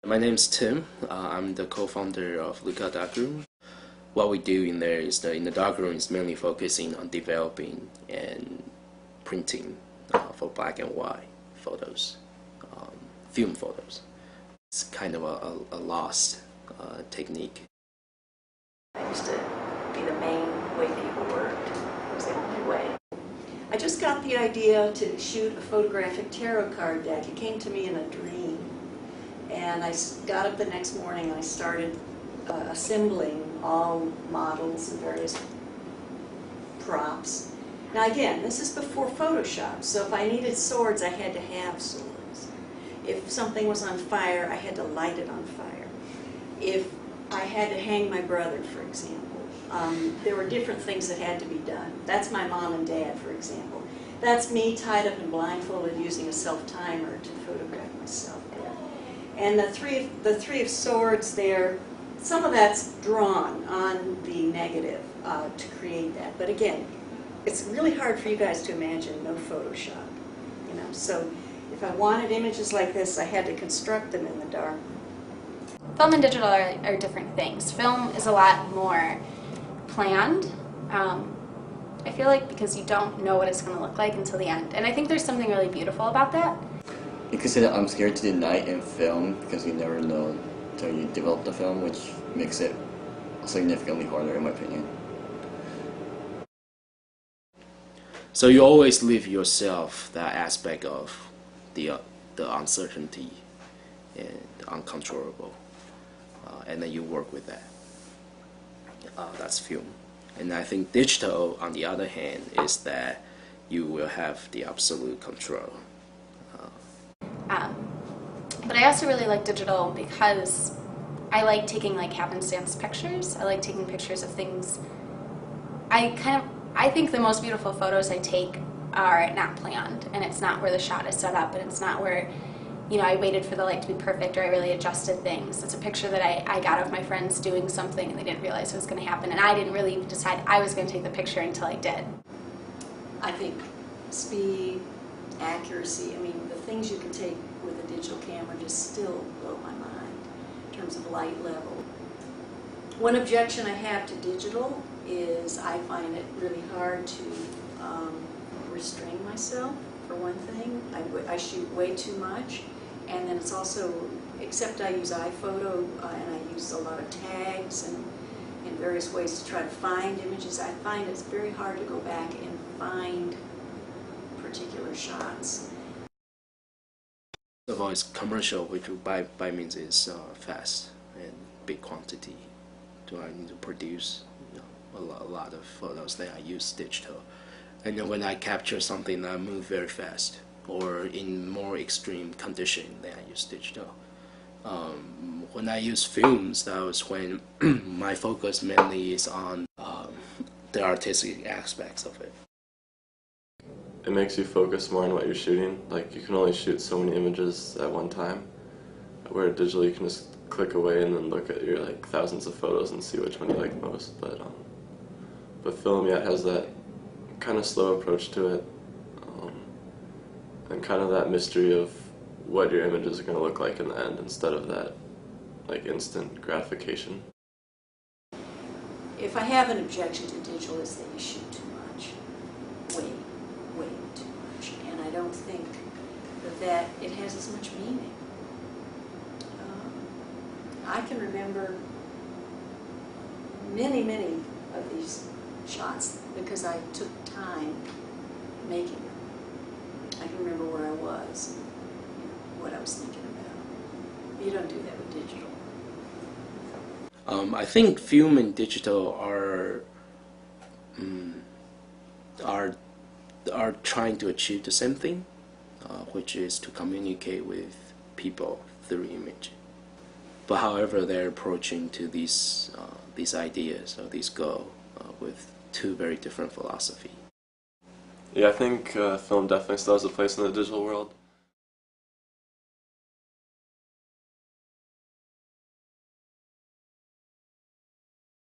My name's Tim. I'm the co-founder of Luka Darkroom. What we do in there is in the darkroom is mainly focusing on developing and printing for black and white photos, film photos. It's kind of a lost technique. That used to be the main way people worked. It was the only way. I just got the idea to shoot a photographic tarot card deck. It came to me in a dream. And I got up the next morning and I started assembling all models and various props. Now again, this is before Photoshop, so if I needed swords, I had to have swords. If something was on fire, I had to light it on fire. If I had to hang my brother, for example, there were different things that had to be done. That's my mom and dad, for example. That's me tied up and blindfolded using a self-timer to photograph myself there. And the three of swords there, some of that's drawn on the negative to create that. But again, it's really hard for you guys to imagine no Photoshop, you know. So if I wanted images like this, I had to construct them in the dark. Film and digital are different things. Film is a lot more planned, I feel like, because you don't know what it's going to look like until the end. And I think there's something really beautiful about that. You could say that I'm scared to do night in film because you never know until you develop the film, which makes it significantly harder in my opinion. So you always leave yourself that aspect of the uncertainty and the uncontrollable, and then you work with that. That's film. And I think digital, on the other hand, is that you will have the absolute control. But I also really like digital because I like taking like happenstance pictures. I like taking pictures of things. I think the most beautiful photos I take are not planned, and it's not where the shot is set up, and it's not where, you know, I waited for the light to be perfect or I really adjusted things. It's a picture that I got of my friends doing something and they didn't realize it was going to happen, and I didn't really decide I was going to take the picture until I did. I think speed, accuracy, I mean, the things you can take with a digital camera just still blow my mind in terms of light level. One objection I have to digital is I find it really hard to restrain myself, for one thing. I shoot way too much, and then it's also, except I use iPhoto and I use a lot of tags and in various ways to try to find images, I find it's very hard to go back and find particular shots. Of all, it's commercial, which by means is fast and big quantity. Do I need to produce, you know, a lot of photos? Then I use digital, and then when I capture something that moves very fast or in more extreme condition, then I use digital. When I use films, that was when my focus mainly is on the artistic aspects of it. It makes you focus more on what you're shooting. Like, you can only shoot so many images at one time, where digitally you can just click away and then look at your like thousands of photos and see which one you like most. But film, yeah, it has that kind of slow approach to it, and kind of that mystery of what your images are going to look like in the end, instead of that like instant gratification. If I have an objection to digital, it's that you shoot too much, way too much, and I don't think that it has as much meaning. I can remember many of these shots because I took time making them. I can remember where I was, what I was thinking about. You don't do that with digital. I think film and digital are trying to achieve the same thing, which is to communicate with people through image. But however, they're approaching to these ideas or these goals with two very different philosophies. Yeah, I think film definitely still has a place in the digital world.